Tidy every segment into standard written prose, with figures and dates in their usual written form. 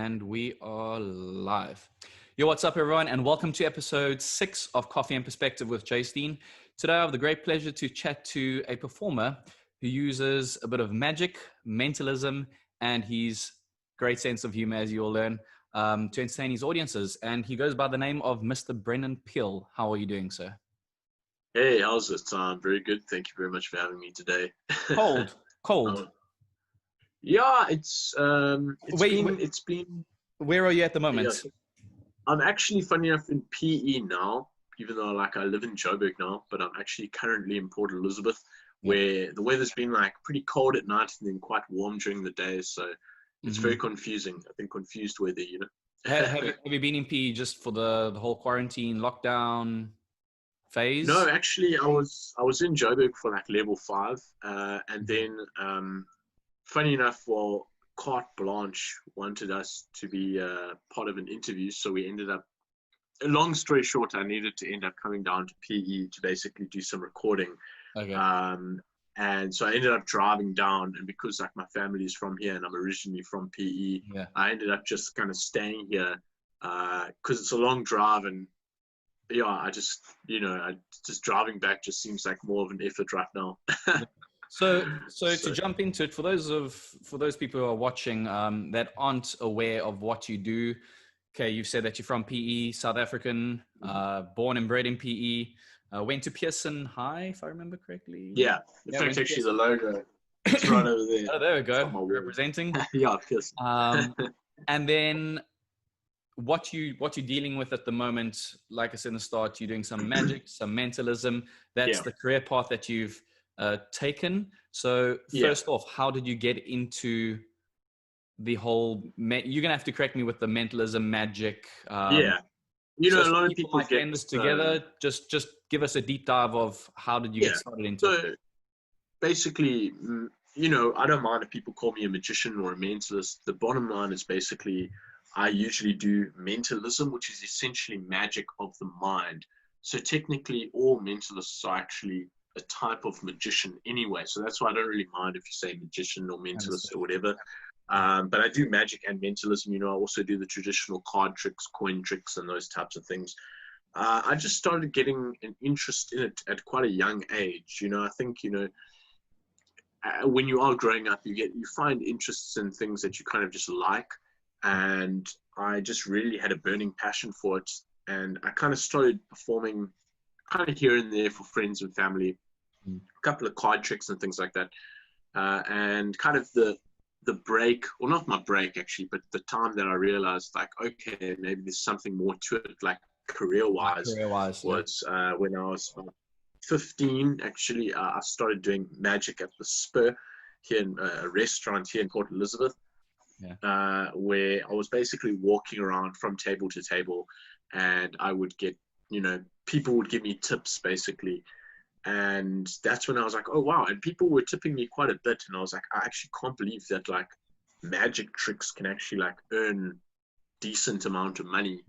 And we are live. Yo, what's up, everyone? And welcome to episode 6 of Coffee and Perspective with Jaystine. Today, I have the great pleasure to chat to a performer who uses a bit of magic, mentalism, and his great sense of humor, as you will learn, to entertain his audiences. And he goes by the name of Mr. Brendon Peel. How are you doing, sir? Hey, how's it? Very good. Thank you very much for having me today. Cold. Yeah, it's been. Where are you at the moment? Yeah, I'm actually, funny enough, in PE now, even though I live in Joburg now, but I'm actually currently in Port Elizabeth, where the weather's been pretty cold at night and then quite warm during the day. So it's very confusing. I think confused weather, Have you been in PE just for the whole quarantine lockdown phase? No, actually, I was in Joburg for level 5, and then funny enough, carte blanche wanted us to be part of an interview, so we ended up. Long story short, I needed to end up coming down to PE to basically do some recording. Okay. And so I ended up driving down, and because my family is from here and I'm originally from PE, I ended up just kind of staying here because it's a long drive, and I just driving back just seems like more of an effort right now. So to jump into it, for those people who are watching that aren't aware of what you do, okay, you've said that you're from PE, South African, born and bred in PE, went to Pearson High, if I remember correctly. Yeah, in fact, actually the logo is right over there. Oh, there we go, representing. Yeah, Pearson. And then what you're dealing with at the moment, like I said in the start, you're doing some magic, some mentalism. That's the career path that you've taken. So first off, how did you get into the whole you're gonna have to correct me with the mentalism, magic, a lot of people get this together. Just give us a deep dive of how did you get started into it. So basically, I don't mind if people call me a magician or a mentalist. The bottom line is basically I usually do mentalism, which is essentially magic of the mind. So technically all mentalists are actually a type of magician anyway, so that's why I don't really mind if you say magician or mentalist or whatever. But I do magic and mentalism. I also do the traditional card tricks, coin tricks, and those types of things. I just started getting an interest in it at quite a young age. I think when you are growing up, you find interests in things that you kind of just like, and I just really had a burning passion for it, and I kind of started performing kind of here and there for friends and family, a couple of card tricks and things like that. And kind of the break, or not my break actually, but the time that I realized okay, maybe there's something more to it, career-wise, was when I was 15, actually. I started doing magic at the Spur here in a restaurant here in Port Elizabeth, where I was basically walking around from table to table, and I would get, people would give me tips basically. And that's when I was like, oh, wow. And people were tipping me quite a bit. And I was like, I actually can't believe that magic tricks can actually earn decent amount of money.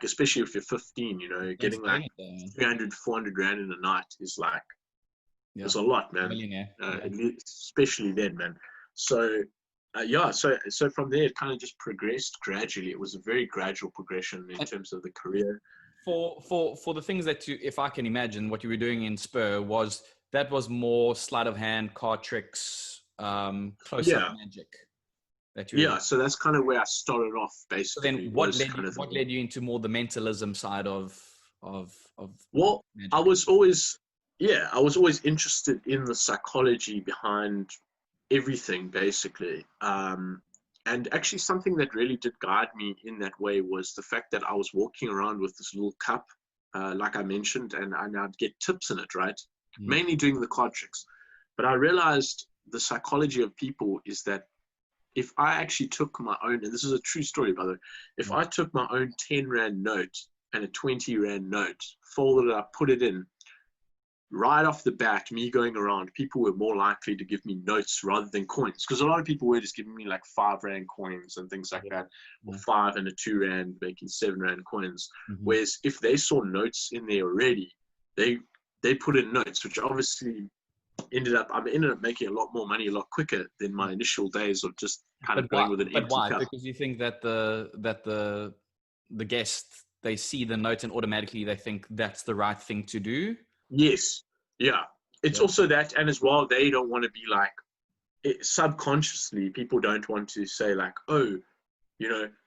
Especially if you're 15, getting 300, 400 Rand in a night is it's a lot, man. Especially then, man. So, so from there, it kind of just progressed gradually. It was a very gradual progression in terms of the career. For the things that if I can imagine, what you were doing in Spur was more sleight of hand, card tricks, close-up magic. So that's kind of where I started off, basically. So then what led you into more the mentalism side of Well, magic? I was always, yeah, I was always interested in the psychology behind everything, basically. And actually, something that really did guide me in that way was the fact that I was walking around with this little cup, like I mentioned, and I'd get tips in it, right? Mainly doing the card tricks. But I realized the psychology of people is that if I actually took my own, and this is a true story, by the way, if I took my own 10 Rand note and a 20 Rand note, folded it up, put it in, right off the bat, me going around, people were more likely to give me notes rather than coins. Because a lot of people were just giving me like 5 Rand coins and things like that, or 5 and a 2 Rand, making 7 Rand coins. Whereas if they saw notes in there already, they put in notes, which obviously I ended up making a lot more money a lot quicker than my initial days of just kind of going with an empty why? cup. Because you think that the guest, they see the note and automatically they think that's the right thing to do. Yes, yeah. It's also that, and as well, they don't want to be like subconsciously. People don't want to say like, oh,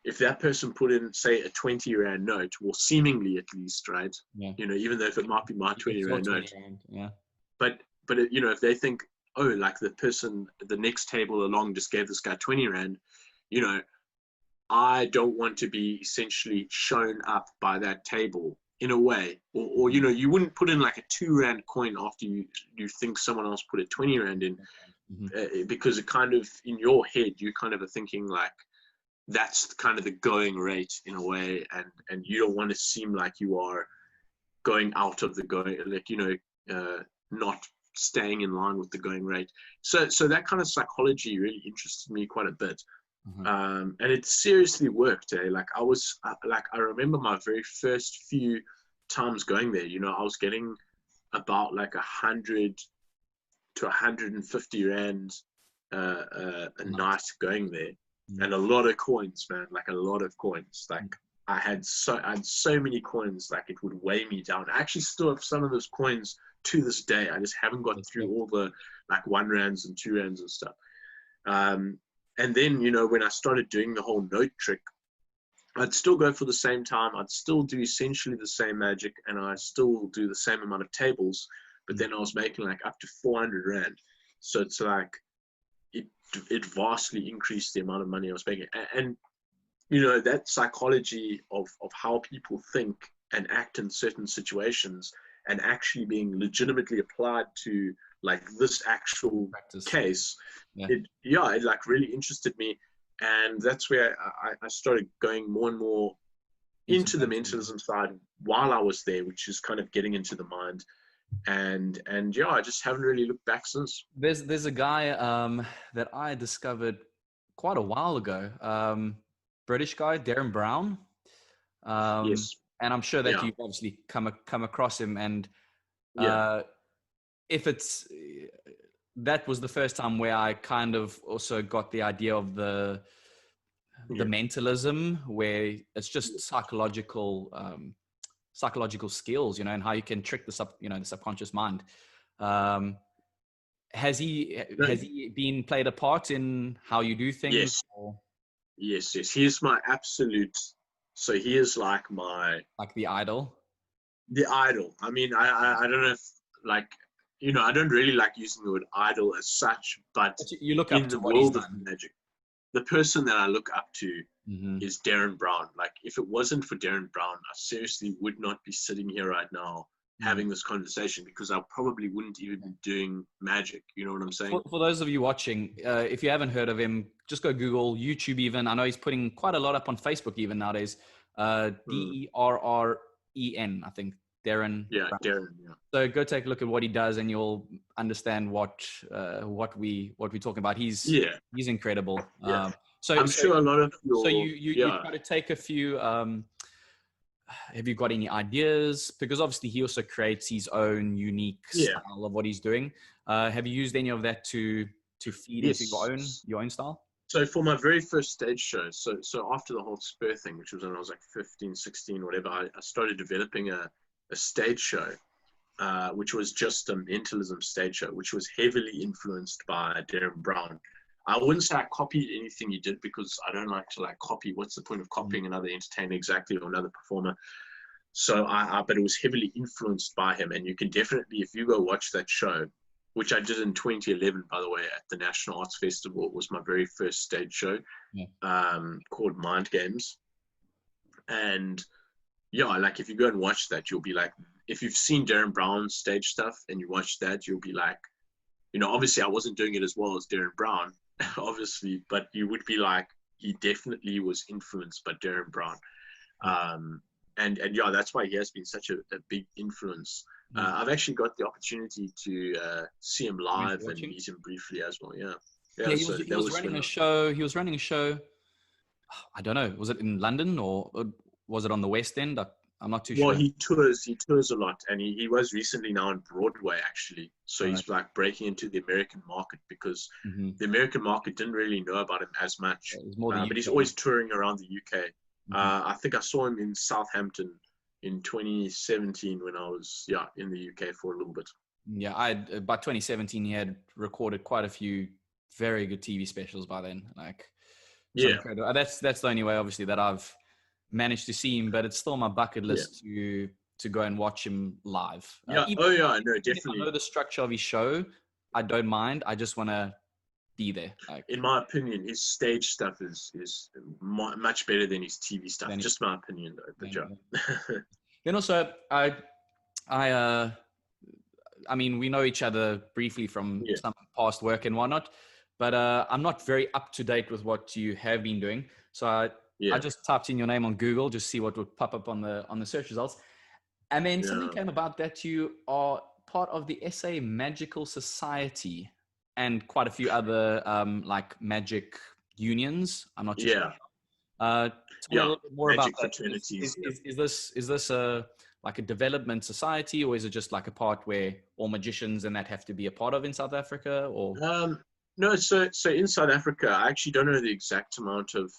if that person put in, say, a 20 Rand note, well, seemingly at least, right? Yeah. Even though if it might be my 20 Rand note, Yeah. but if they think, oh, like the person at the next table along just gave this guy 20 Rand, I don't want to be essentially shown up by that table in a way, or you wouldn't put in like a 2 Rand coin after you think someone else put a 20 Rand in, because it kind of, in your head, you kind of are thinking like that's kind of the going rate in a way, and you don't want to seem like you are going out of the going, like not staying in line with the going rate. So that kind of psychology really interested me quite a bit. And it seriously worked. Like I remember my very first few times going there, I was getting about like 100 to 150 Rand a night going there, and a lot of coins, man, like a lot of coins. Like I had so many coins, like it would weigh me down. I actually still have some of those coins to this day. I just haven't got through all the like 1 Rands and 2 Rands and stuff. And then, when I started doing the whole note trick, I'd still go for the same time. I'd still do essentially the same magic, and I still do the same amount of tables. But then I was making like up to 400 Rand. So it's like it vastly increased the amount of money I was making. And that psychology of how people think and act in certain situations, and actually being legitimately applied to like this actual case, it like really interested me. And that's where I started going more and more into the mentalism side while I was there, which is kind of getting into the mind. And I just haven't really looked back since. There's a guy that I discovered quite a while ago, British guy, Darren Brown. Yes. And I'm sure that you've obviously come across him. And if it's, that was the first time where I kind of also got the idea of the mentalism, where it's just psychological skills, and how you can trick the subconscious mind. Has he been played a part in how you do things? Yes. Yes. He's my absolute. So he is like the idol. The idol. I mean, I don't know if like, I don't really like using the word idol as such, but you look up in to the what he's world of done. magic, the person that I look up to is Darren Brown. Like, if it wasn't for Darren Brown, I seriously would not be sitting here right now having this conversation, because I probably wouldn't even be doing magic. You know what I'm saying? For those of you watching, if you haven't heard of him, just go Google, YouTube even. I know he's putting quite a lot up on Facebook even nowadays. Derren, I think. Darren. Yeah, Brown. Darren. Yeah. So go take a look at what he does, and you'll understand what we're talking about. He's incredible. Yeah. I'm sure a lot of your. So you try to take a few. Have you got any ideas? Because obviously he also creates his own unique style of what he's doing. Have you used any of that to feed into your own style? So for my very first stage show, so after the whole Spur thing, which was when I was like 15, 16, whatever, I started developing a stage show, which was just a mentalism stage show, which was heavily influenced by Darren Brown. I wouldn't say I copied anything he did, because I don't like to like copy. What's the point of copying another entertainer exactly, or another performer? So but it was heavily influenced by him. And you can definitely, if you go watch that show, which I did in 2011, by the way, at the National Arts Festival, it was my very first stage show, called Mind Games. And yeah, like if you go and watch that, you'll be like, if you've seen Darren Brown's stage stuff and you watch that, you'll be like, obviously I wasn't doing it as well as Darren Brown, obviously, but you would be like, he definitely was influenced by Darren Brown. And yeah, that's why he has been such a big influence. I've actually got the opportunity to see him live and meet him briefly as well. Yeah, he was running a show. He was running a show. I don't know. Was it in London or was it on the West End? I'm not too sure. Well, he tours a lot, and he was recently now on Broadway, actually. So he's like breaking into the American market, because the American market didn't really know about him as much. But he's always touring around the UK. I think I saw him in Southampton in 2017 when I was in the UK for a little bit. Yeah, by 2017 he had recorded quite a few very good TV specials by then. Like, that's the only way, obviously, that I've managed to see him, but it's still on my bucket list to go and watch him live. No, definitely. If I know the structure of his show, I don't mind. I just want to be there. Like, in my opinion, his stage stuff is much better than his TV stuff. Just my opinion, though. But Then also, I mean, we know each other briefly from some past work and whatnot, but I'm not very up to date with what you have been doing. So I just typed in your name on Google, just see what would pop up on the search results. And then something came about that you are part of the SA Magical Society and quite a few other like magic unions. I'm not too sure. Tell me a little bit more magic about fraternities. Is this a like a development society, or is it just like a part where all magicians and that have to be a part of in South Africa? Or no, so in South Africa, I actually don't know the exact amount of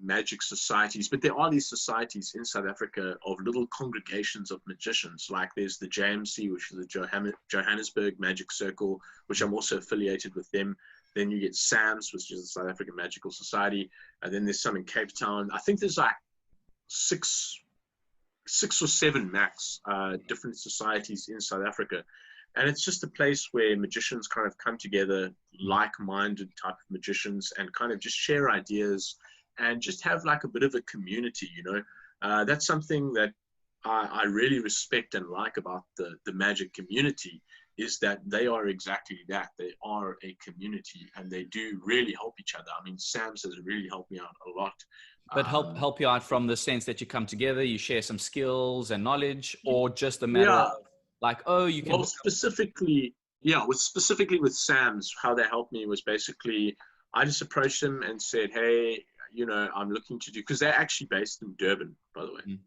magic societies, but there are these societies in South Africa of little congregations of magicians. Like there's the JMC, which is the Johannesburg Magic Circle, which I'm also affiliated with them. Then you get SAMS, which is the South African Magical Society, and then there's some in Cape Town. I think there's like six or seven max different societies in South Africa. And it's just a place where magicians kind of come together, like-minded type of magicians, and kind of just share ideas and just have like a bit of a community, That's something that I really respect and like about the magic community, is that they are exactly that. They are a community, and they do really help each other. I mean, Sam's has really helped me out a lot. But help you out from the sense that you come together, you share some skills and knowledge, or just a matter of like, you can. Well, specifically with Sam's, how they helped me was basically, I just approached them and said, hey, I'm looking to do, because they're actually based in Durban, by the way.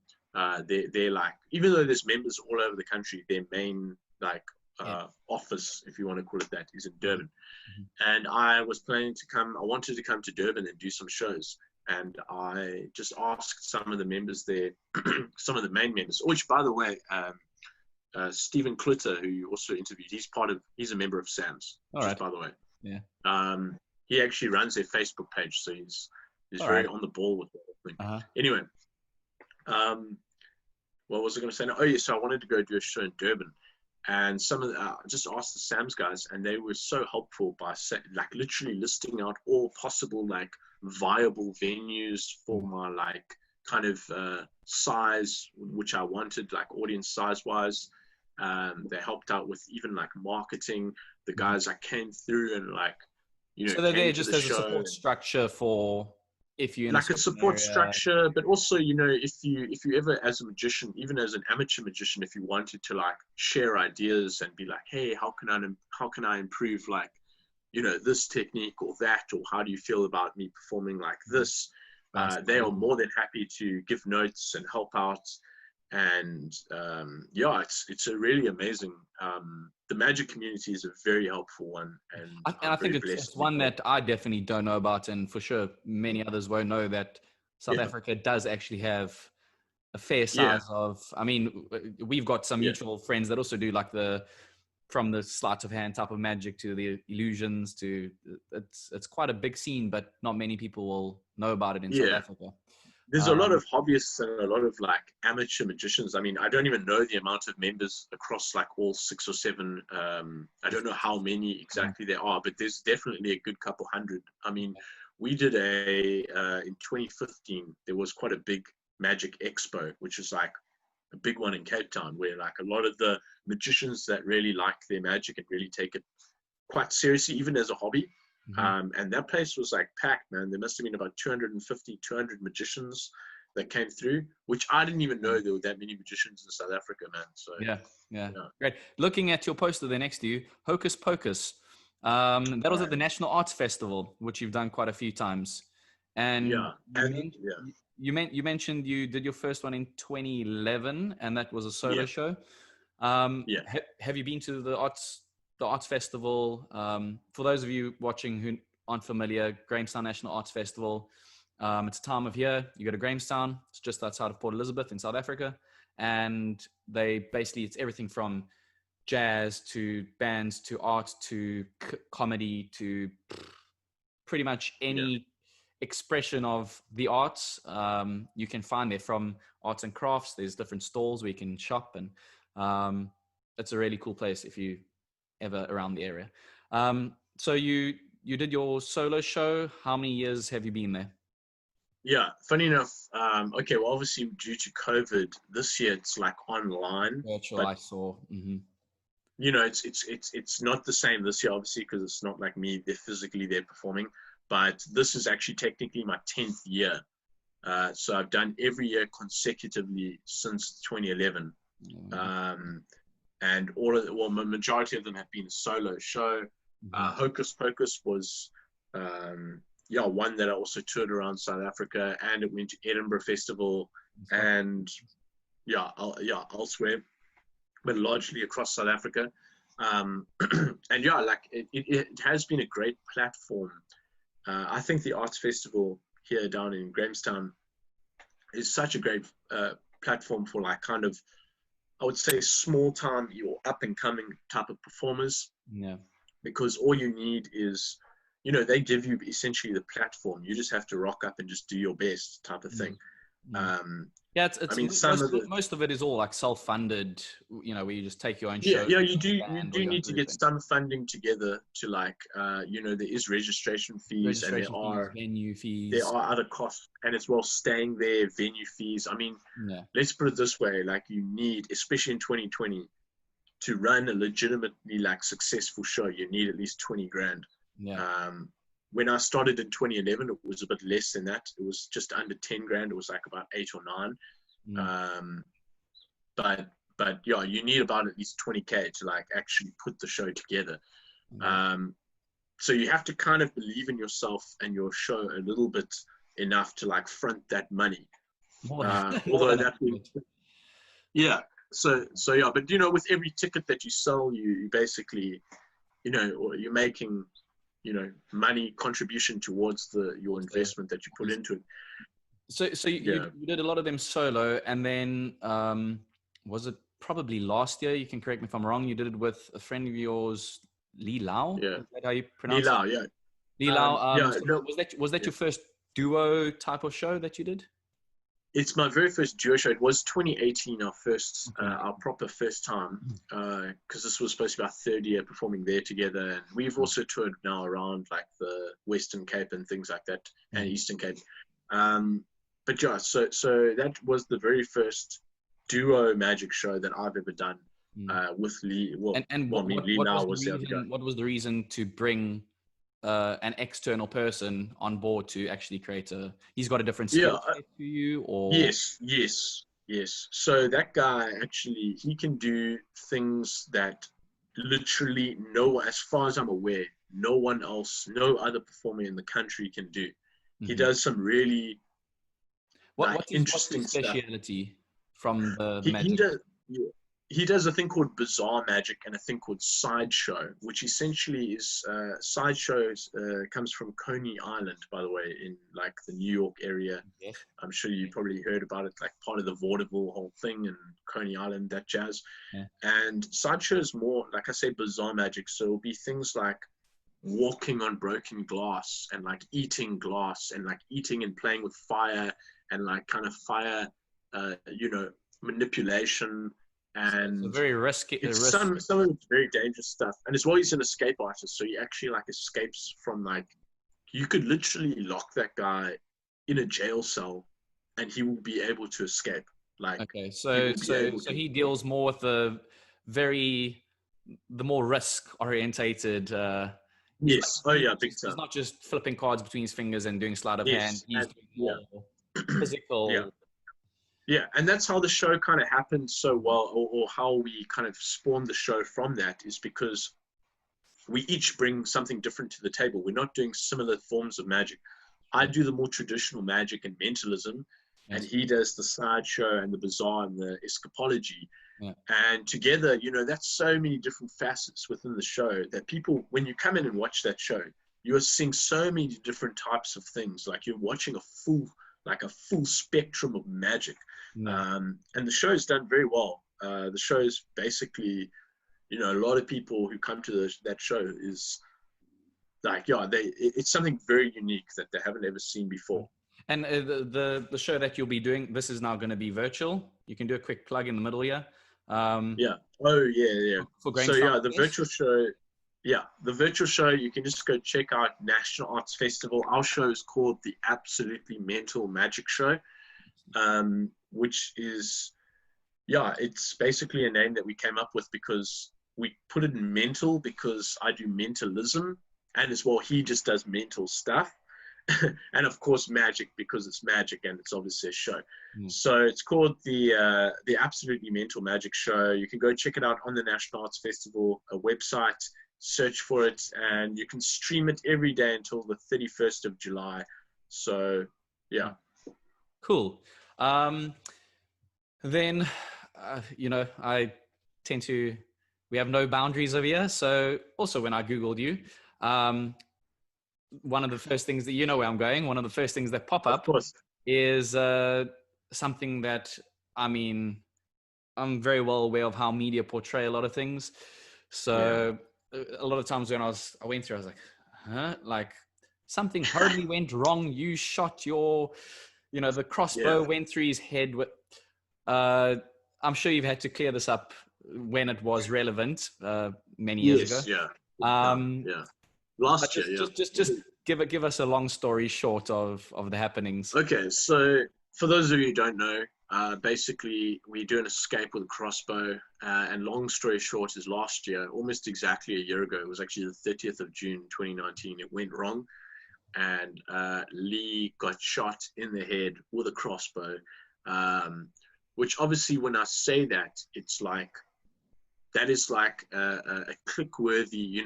They're like, even though there's members all over the country, their main like office, if you want to call it that, is in Durban. And I was planning to come. I wanted to come to Durban and do some shows. And I just asked some of the members there, some of the main members, which, by the way, Stephen Klutter, who you also interviewed, he's a member of SAMS, by the way. Yeah. He actually runs their Facebook page, so he's very on the ball with the whole thing. Anyway, what was I going to say now? So I wanted to go do a show in Durban. And some of the, just asked the SAMS guys, and they were so helpful by like literally listing out all possible like viable venues for my like kind of size, which I wanted, like audience size wise. They helped out with even like marketing. The guys that came through and like, so they're there just as a support structure for if you like a support structure, but also, if you ever, as a magician, even as an amateur magician, if you wanted to like share ideas and be like, hey, how can I improve like, this technique or that, or how do you feel about me performing like this? They are more than happy to give notes and help out. And it's a really amazing. The magic community is a very helpful one, and I think it's one that I definitely don't know about, and for sure many others won't know that South Africa does actually have a fair size of. I mean, we've got some mutual friends that also do like from the sleight of hand type of magic to the illusions to it's quite a big scene, but not many people will know about it in South Africa. There's a lot of hobbyists and a lot of like amateur magicians. I mean, I don't even know the amount of members across like all 6 or 7. I don't know how many exactly there are, but there's definitely a good couple hundred. I mean, we did in 2015, there was quite a big magic expo, which is like a big one in Cape Town, where like a lot of the magicians that really like their magic and really take it quite seriously, even as a hobby. And that place was like packed, man. There must have been about 200 magicians that came through, which I didn't even know there were that many magicians in South Africa, man. So yeah. Great. Looking at your poster there next to you, Hocus Pocus. That was at the National Arts Festival, which you've done quite a few times. And you mentioned you did your first one in 2011, and that was a solo show. Have you been to the Arts Festival? For those of you watching who aren't familiar, Grahamstown National Arts Festival. It's a time of year. You go to Grahamstown. It's just outside of Port Elizabeth in South Africa. And it's everything from jazz to bands to art to comedy to pretty much any expression of the arts you can find there, from arts and crafts. There's different stalls where you can shop, and it's a really cool place if you ever around the area. So you did your solo show. How many years have you been there? Yeah, funny enough. Okay, well, obviously due to COVID, this year it's like online. Virtual, but, I saw. You know, it's not the same this year, obviously, because it's not like me. They're physically there performing, but this is actually technically my 10th year. So I've done every year consecutively since 2011. And the majority of them have been a solo show. Hocus Pocus was, one that I also toured around South Africa, and it went to Edinburgh Festival, and elsewhere, but largely across South Africa. And it has been a great platform. I think the Arts Festival here down in Grahamstown is such a great platform for like kind of, I would say, small time, your up and coming type of performers. Yeah. Because all you need is, they give you essentially the platform. You just have to rock up and just do your best type of thing. Most of it is all like self-funded, where you just take your own show. Yeah, you do need to get some funding together to like, there is registration fees, and there are venue fees. There are other costs, and as well staying there, venue fees. I mean, let's put it this way: like, you need, especially in 2020, to run a legitimately like successful show, you need at least 20 grand. When I started in 2011, it was a bit less than that. It was just under 10 grand. It was like about 8 or 9. But you need about at least 20K to like actually put the show together. So you have to kind of believe in yourself and your show a little bit enough to like front that money. Although that would, but with every ticket that you sell, you basically, you're making, money contribution towards your investment that you put into it. So you did a lot of them solo, and then was it probably last year? You can correct me if I'm wrong. You did it with a friend of yours, Lee Lau. Yeah. Is that how you pronounce it? Lee Lau. No. Was that your first duo type of show that you did? It's my very first duo show. It was 2018, our proper first time, because this was supposed to be our 3rd year performing there together. And we've also toured now around like the Western Cape and things like that, and Eastern Cape. So that was the very first duo magic show that I've ever done with Lee. What was the reason to bring an external person on board to actually create he's got a different skill set to you, or? Yes. So that guy actually, he can do things that literally as far as I'm aware, no other performer in the country can do. He does some really interesting speciality from the magic. He does a thing called bizarre magic and a thing called sideshow, which essentially is sideshows comes from Coney Island, by the way, in like the New York area. Yes. I'm sure you probably heard about it, like part of the vaudeville whole thing, and Coney Island, that jazz. Yeah. And sideshow is more, like I say, bizarre magic. So it'll be things like walking on broken glass, and like eating glass, and like eating and playing with fire, and like kind of fire, manipulation, So and very risky. it's some of it's very dangerous stuff. And as well, he's an escape artist, so he actually like escapes from like, you could literally lock that guy in a jail cell, and he will be able to escape. Like, Okay, he so will be able so to. he deals more with the more risk orientated. He's like Yes. Oh yeah, big he's time. not just flipping cards between his fingers and doing sleight of hand. Yes, He's and doing yeah, more yeah. physical. Yeah, and that's how the show kind of happened so well, or how we kind of spawned the show from that, is because we each bring something different to the table. We're not doing similar forms of magic. I do the more traditional magic and mentalism, and Yes. he does the sideshow and the bizarre and the escapology. Yeah. And together, that's so many different facets within the show that people, when you come in and watch that show, you're seeing so many different types of things. Like, you're watching a full spectrum of magic. Yeah. And the show's done very well. The show's basically, a lot of people who come to that show is like, it's something very unique that they haven't ever seen before. And the show that you'll be doing, this is now going to be virtual. You can do a quick plug in the middle here. Yeah. Oh yeah. For So Grainstown, yeah, the virtual show. Yeah, the virtual show, you can just go check out National Arts Festival. Our show is called the Absolutely Mental Magic Show, which is, it's basically a name that we came up with because we put it in mental because I do mentalism, and as well, he just does mental stuff. And of course magic because it's magic and it's obviously a show. So it's called the Absolutely Mental Magic Show. You can go check it out on the National Arts Festival website, search for it, and you can stream it every day until the 31st of July. So yeah. Cool. Then I tend to, we have no boundaries over here. So also when I Googled you, one of the first things that, where I'm going, one of the first things that pop up is something that, I mean, I'm very well aware of how media portray a lot of things. So a lot of times when I went through, I was like, huh? Like, something horribly went wrong. You shot your, the crossbow went through his head. I'm sure you've had to clear this up when it was relevant many years ago. Last year, Just give us a long story short of the happenings. Okay, so for those of you who don't know, basically we do an escape with a crossbow, and long story short is last year, almost exactly a year ago, it was actually the 30th of June 2019, it went wrong, and Lee got shot in the head with a crossbow, which obviously when I say that, it's like, that is like a click-worthy,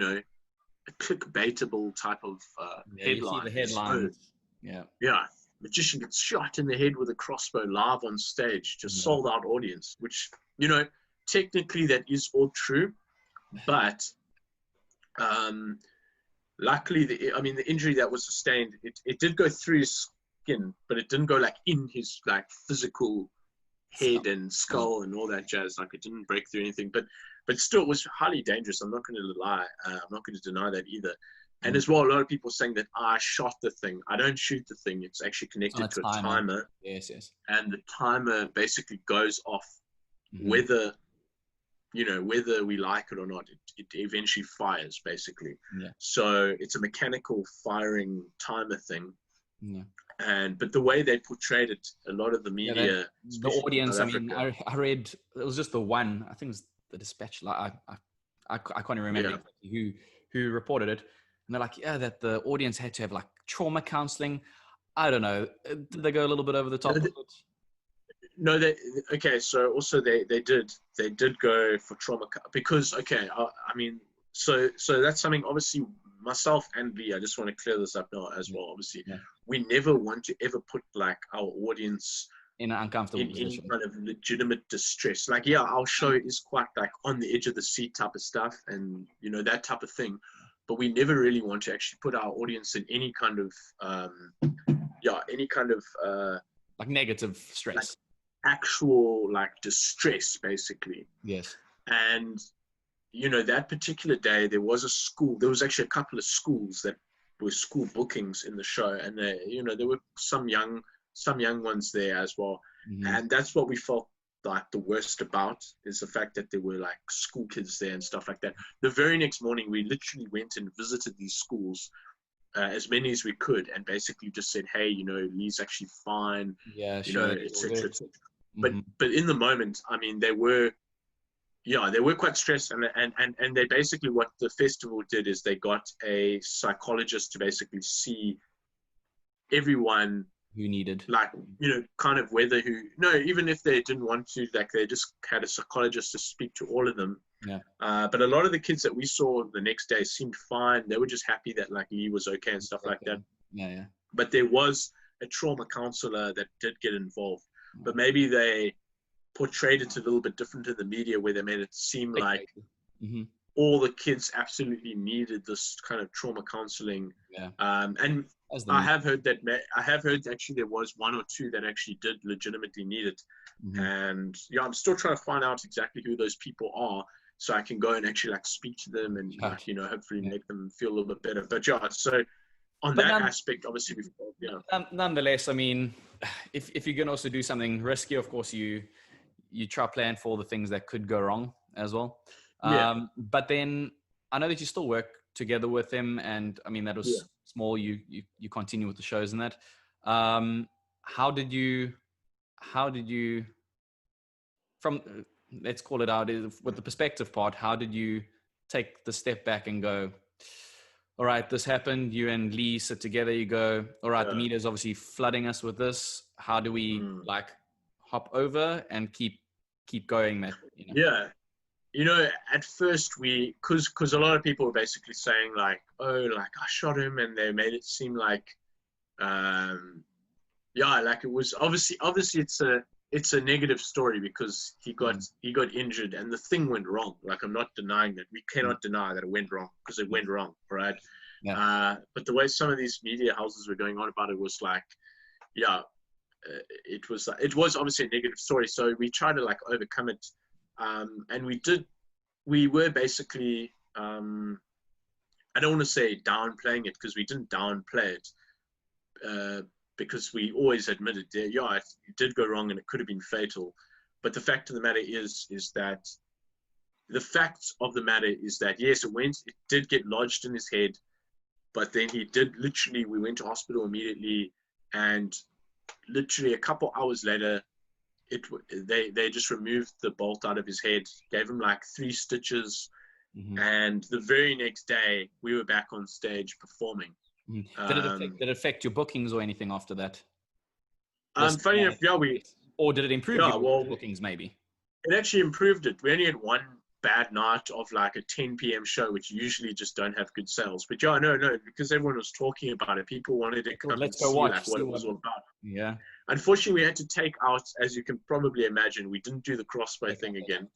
a clickbaitable type of headline. You see the headlines. Magician gets shot in the head with a crossbow live on stage, just sold out audience, which, technically that is all true, but luckily, the injury that was sustained, it did go through his skin, but it didn't go like in his like physical head and skull and all that jazz. Like, it didn't break through anything, but still it was highly dangerous. I'm not going to lie. I'm not going to deny that either. And as well, a lot of people saying that I shot the thing. I don't shoot the thing. It's actually connected to a timer. Yes. And the timer basically goes off whether we like it or not. It eventually fires, basically. Yeah. So it's a mechanical firing timer thing. Yeah. But the way they portrayed it, a lot of the media, the audience. I mean, I read, it was just the one. I think it was the Dispatch. Like, I can't even remember who reported it. And they're like, that the audience had to have like trauma counseling. I don't know. Did they go a little bit over the top of it? No, so also they did go for trauma because, so that's something, obviously, myself and Lee, I just want to clear this up now as well. Obviously, we never want to ever put like our audience in an uncomfortable position, any kind of legitimate distress. Like, our show is quite like on the edge of the seat type of stuff, and that type of thing. But we never really want to actually put our audience in any kind of like negative stress, like actual like distress, basically. Yes. And that particular day, there was actually a couple of schools that were school bookings in the show, and there were some young some young ones there as well. And that's what we felt like the worst about, is the fact that there were like school kids there and stuff like that. The very next morning, we literally went and visited these schools, as many as we could, and basically just said, hey, you know, Lee's actually fine, Yeah, you sure. know, etc. But in the moment, I mean, they were quite stressed, and they basically, what the festival did is they got a psychologist to basically see everyone who needed, like, you know, kind of even if they didn't want to, like, they just had a psychologist to speak to all of them. Yeah. But a lot of the kids that we saw the next day seemed fine. They were just happy that like Lee was okay and stuff like that. Yeah. But there was a trauma counselor that did get involved, but maybe they portrayed it a little bit different in the media, where they made it seem like all the kids absolutely needed this kind of trauma counseling. Yeah. And I have heard actually there was one or two that actually did legitimately need it. And yeah, I'm still trying to find out exactly who those people are, so I can go and actually like speak to them and like, you know, hopefully make them feel a little bit better. But yeah, so on that aspect, obviously, nonetheless, I mean, if you're going to also do something risky, of course, you try plan for all the things that could go wrong as well. But then I know that you still work together with him, and I mean, that was small. You continue with the shows and that. How did you from, let's call it out with the perspective part, how did you take the step back and go, all right, this happened, you and Lee sit together, you go, all right, the media is obviously flooding us with this. How do we like hop over and keep going, Matt? You know? Yeah. You know, at first because a lot of people were basically saying like, oh, like I shot him, and they made it seem like, like it was obviously it's a negative story because he got injured and the thing went wrong. Like, I'm not denying that. We cannot deny that it went wrong, because it went wrong, right? Yeah. But the way some of these media houses were going on about it was like, it was obviously a negative story. So we tried to like overcome it. And we were basically, I don't want to say downplaying it, because we didn't downplay it, because we always admitted it did go wrong and it could have been fatal. But the fact of the matter is that yes, it did get lodged in his head, but then we went to hospital immediately, and literally a couple hours later, they just removed the bolt out of his head, gave him like 3 stitches, and the very next day we were back on stage performing. Did it affect your bookings or anything after that? Funny enough, or did it improve your bookings? Maybe it actually improved it. We only had one bad night of like a 10 p.m. show, which usually just don't have good sales. But no, because everyone was talking about it, people wanted to come and see like what it was all about. Yeah. Unfortunately, we had to take out, as you can probably imagine, we didn't do the crossbow thing again.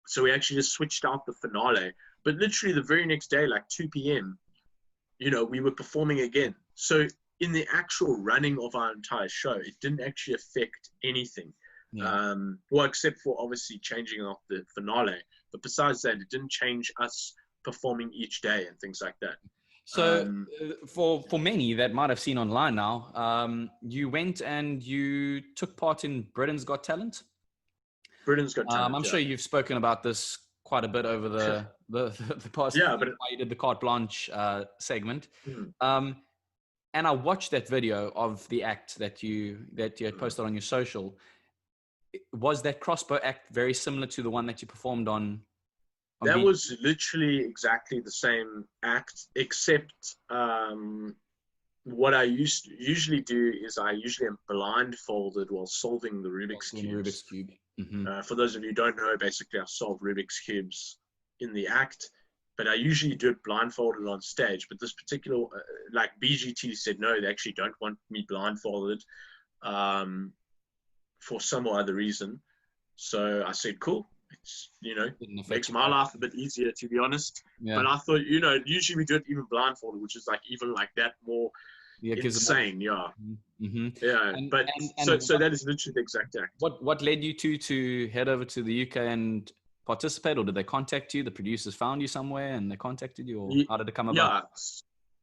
So we actually just switched out the finale. But literally the very next day, like 2 p.m., you know, we were performing again. So in the actual running of our entire show, it didn't actually affect anything. Well, except for obviously changing off the finale. But besides that, it didn't change us performing each day and things like that. So for many that might have seen online now, you went and you took part in Britain's Got Talent. Britain's Got Talent. I'm sure you've spoken about this quite a bit over the past. But you did the carte blanche segment. And I watched that video of the act that you had posted on your social. Was that crossbow act very similar to the one that you performed on that was literally exactly the same act, except what I usually do is I usually am blindfolded while solving the Rubik's Cube. For those of you who don't know, basically I solve Rubik's Cubes in the act, but I usually do it blindfolded on stage. But this particular, like BGT said, no, they actually don't want me blindfolded for some or other reason. So I said, cool. It's, you know, makes my life a bit easier, to be honest. But I thought, you know, usually we do it even blindfolded, which is like even like that more insane. So that is literally the exact act. What led you to head over to the UK and participate, or did they contact you? The producers found you somewhere and they contacted you, or how did it come about?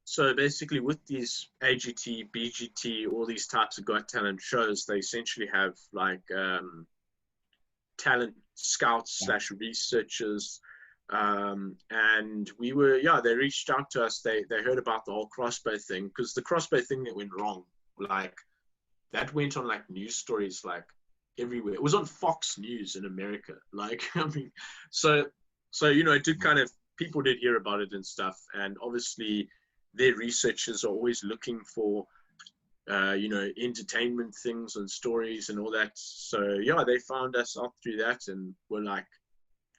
So basically, with these AGT, BGT, all these types of Got Talent shows, they essentially have like talent scouts slash researchers. And we were, they reached out to us. They heard about the whole crossbow thing, because the crossbow thing that went wrong, like that went on like news stories like everywhere. It was on Fox News in America. Like, I mean, so it did kind of, people did hear about it and stuff. And obviously their researchers are always looking for entertainment things and stories and all that. So they found us out through that and were like,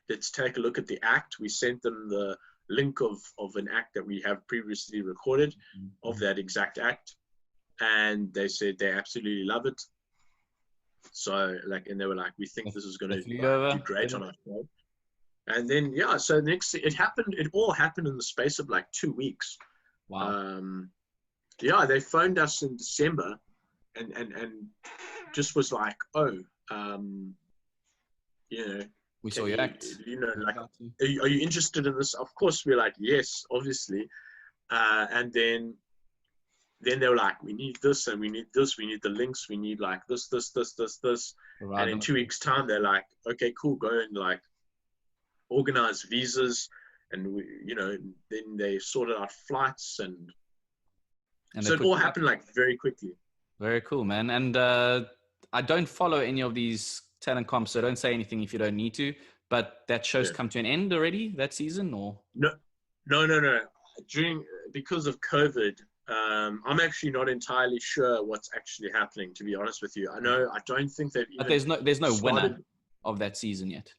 let's take a look at the act. We sent them the link of an act that we have previously recorded of that exact act. And they said they absolutely love it. So and they were like, we think this is going to do great on our show. And then, so it all happened in the space of like 2 weeks. Wow. They phoned us in December and just was like, we saw your act. Like, are you interested in this? Of course, we're like, yes, obviously. And then they were like, we need this and we need this, we need the links, we need like this. Right. And in 2 weeks' time, they're like, okay, cool, go and like organize visas. And we, then they sorted out flights and so it all happened like very quickly. Very cool, man. And I don't follow any of these talent comps, so don't say anything if you don't need to. But that show's come to an end already, that season, or no. Because of COVID, I'm actually not entirely sure what's actually happening. To be honest with you, I don't think they've. But there's no winner of that season yet.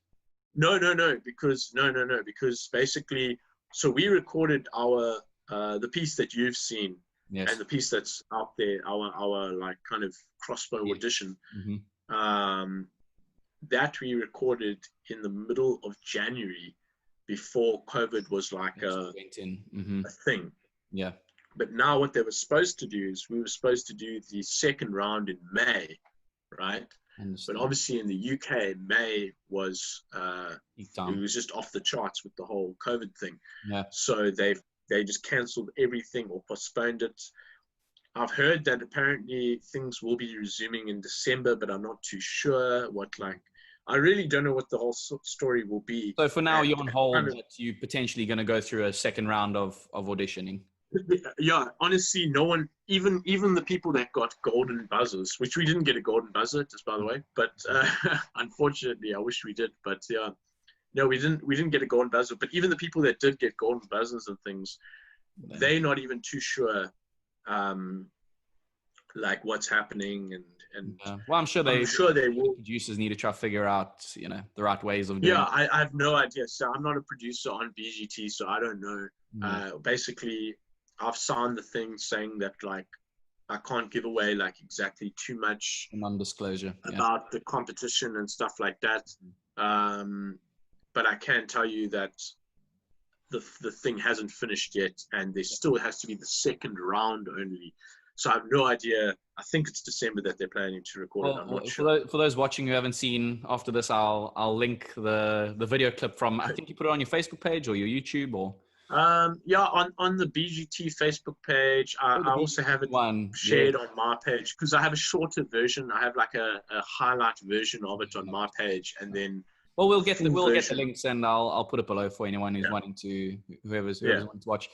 No, because basically, so we recorded our the piece that you've seen. Yes. And the piece that's out there, our like kind of crossbow audition, that we recorded in the middle of January, before COVID was like a thing. Yeah. But now what they were supposed to do is we were supposed to do the second round in May, right? But obviously in the UK, May was it was just off the charts with the whole COVID thing. Yeah. So they just cancelled everything or postponed it. I've heard that apparently things will be resuming in December, but I'm not too sure I really don't know what the whole story will be. So for now, you're on hold, but you're potentially going to go through a second round of auditioning. Yeah, honestly, no one, even the people that got golden buzzers, which we didn't get a golden buzzer, just by the way, but unfortunately, I wish we did, but yeah. No, we didn't get a golden buzzer, but even the people that did get golden buzzers and things, they're not even too sure, like what's happening and. Well, I'm sure they will. Producers need to try to figure out, the right ways of doing it. Yeah, I have no idea. So I'm not a producer on BGT, so I don't know. Basically, I've signed the thing saying that like I can't give away like exactly too much non-disclosure about the competition and stuff like that. But I can tell you that the thing hasn't finished yet, and there still has to be the second round only. So I have no idea. I think it's December that they're planning to record it. I'm not sure. For those watching who haven't seen, after this, I'll link the video clip from. I think you put it on your Facebook page or your YouTube or. On the BGT Facebook page. I also have it shared on my page because I have a shorter version. I have like a highlight version of it on my page, and then. Well, we'll get the links, and I'll put it below for anyone who's wanting to, whoever's wanting to watch.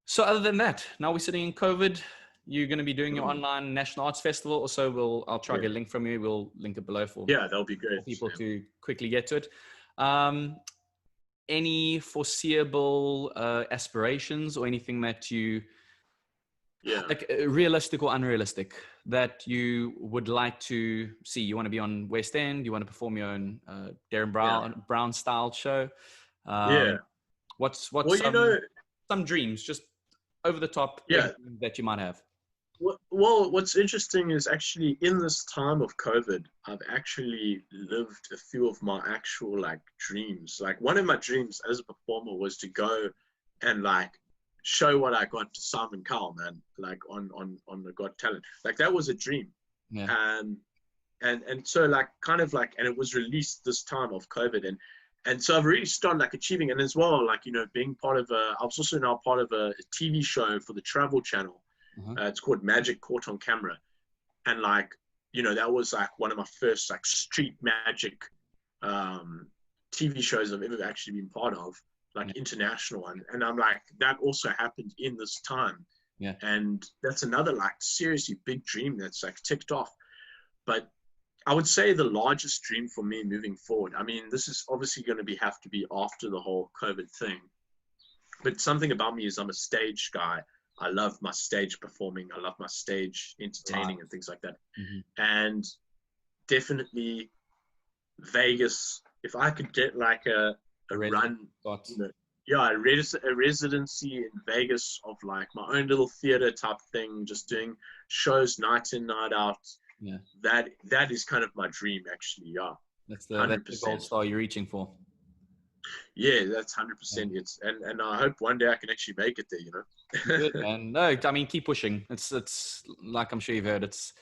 So other than that, now we're sitting in COVID. You're going to be doing your online National Arts Festival. Also, I'll try to get a link from you. We'll link it below for that'll be great for people to quickly get to it. Any foreseeable aspirations or anything that you like realistic or unrealistic that you would like to see? You want to be on West End? You want to perform your own Darren Brown style show? What's some dreams, just over the top that you might have? Well, what's interesting is actually in this time of COVID, I've actually lived a few of my actual like dreams. Like one of my dreams as a performer was to go and like show what I got to Simon Cowell, man, like on the Got Talent. Like that was a dream. And so like kind of like, and it was released this time of COVID, And so I've really started like achieving, and as well, like, being part of I was also now part of a TV show for the Travel Channel. Uh-huh. It's called Magic Caught on Camera. And like, that was like one of my first like street magic TV shows I've ever actually been part of, like international one. And I'm like, that also happened in this time. Yeah. And that's another like seriously big dream that's like ticked off. But I would say the largest dream for me moving forward, I mean, this is obviously going to have to be after the whole COVID thing. But something about me is I'm a stage guy. I love my stage performing. I love my stage entertaining and things like that. Mm-hmm. And definitely Vegas, if I could get like a run, a residency in Vegas of like my own little theater type thing, just doing shows night in, night out. Yeah. That is kind of my dream, actually. Yeah. That's the gold star you're reaching for. Yeah, that's 100%. It's and I hope one day I can actually make it there, Good, man. No, I mean, keep pushing. It's like I'm sure you've heard, it's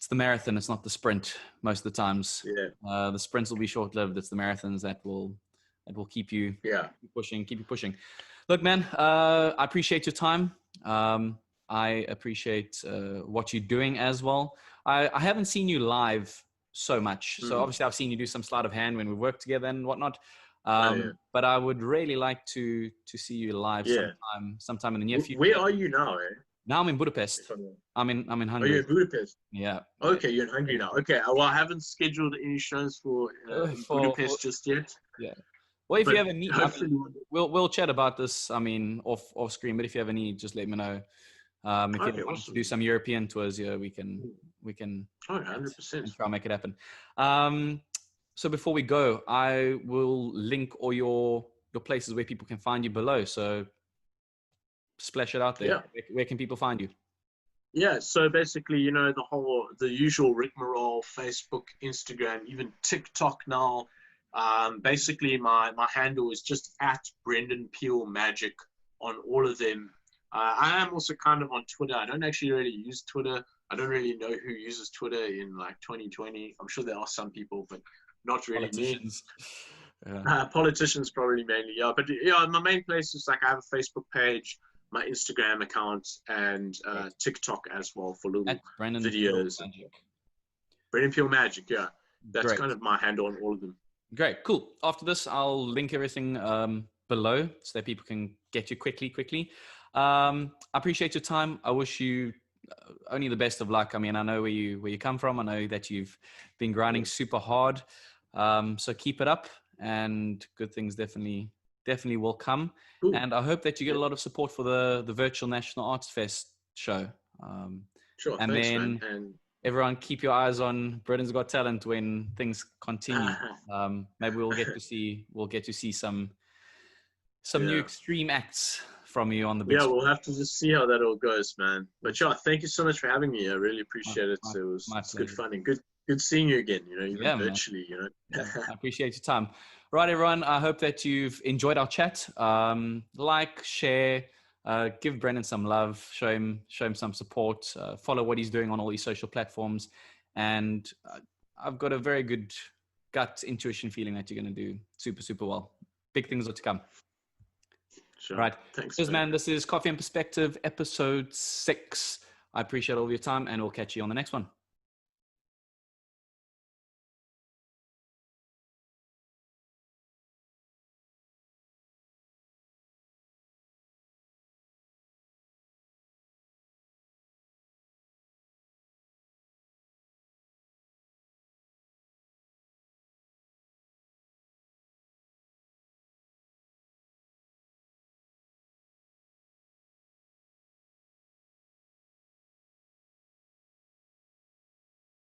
the marathon, it's not the sprint most of the times. Yeah. The sprints will be short-lived. It's the marathons that will keep you keep you pushing. Look, man, I appreciate your time. I appreciate what you're doing as well. I haven't seen you live so much. So obviously I've seen you do some sleight of hand when we work together and whatnot. But I would really like to see you live sometime in the near future. Where are you now? Now I'm in Budapest. I'm in Hungary. Are you in Budapest? Yeah. Okay, you're in Hungary now. Okay. Well, I haven't scheduled any shows for Budapest just yet. Yeah. Well, if you ever need, we'll chat about this. I mean, off screen. But if you ever need, just let me know. If you want to do some European tours here, we can. 100%. try and make it happen. So before we go, I will link all your places where people can find you below. So splash it out there. Yeah. Where can people find you? Yeah, so basically, the usual rigmarole, Facebook, Instagram, even TikTok now. Basically, my handle is just at Brendon Peel Magic on all of them. I am also kind of on Twitter. I don't actually really use Twitter. I don't really know who uses Twitter in like 2020. I'm sure there are some people, but not really Politicians. Politicians probably mainly, yeah. But yeah, my main place is like I have a Facebook page, my Instagram account, and TikTok as well for little videos. Brendon Peel Magic, yeah. That's kind of my handle on all of them. Great, cool. After this, I'll link everything below so that people can get you quickly. I appreciate your time. I wish you only the best of luck. I mean, I know where you come from. I know that you've been grinding super hard. So keep it up, and good things definitely will come. Cool. And I hope that you get a lot of support for the virtual National Arts Fest show. Sure. And thanks, then man. And everyone keep your eyes on Britain's Got Talent when things continue. Maybe we'll get to see some new extreme acts from you on the big screen. We'll have to just see how that all goes, man. But yeah, thank you so much for having me. I really appreciate it. It was good fun and good seeing you again, even virtually, I appreciate your time. Right, everyone. I hope that you've enjoyed our chat. Like, share, give Brendon some love, show him some support, follow what he's doing on all these social platforms. And I've got a very good gut intuition feeling that you're going to do super, super well. Big things are to come. Sure. Right. Thanks, man. This is Coffee and Perspective, episode 6. I appreciate all of your time, and we'll catch you on the next one.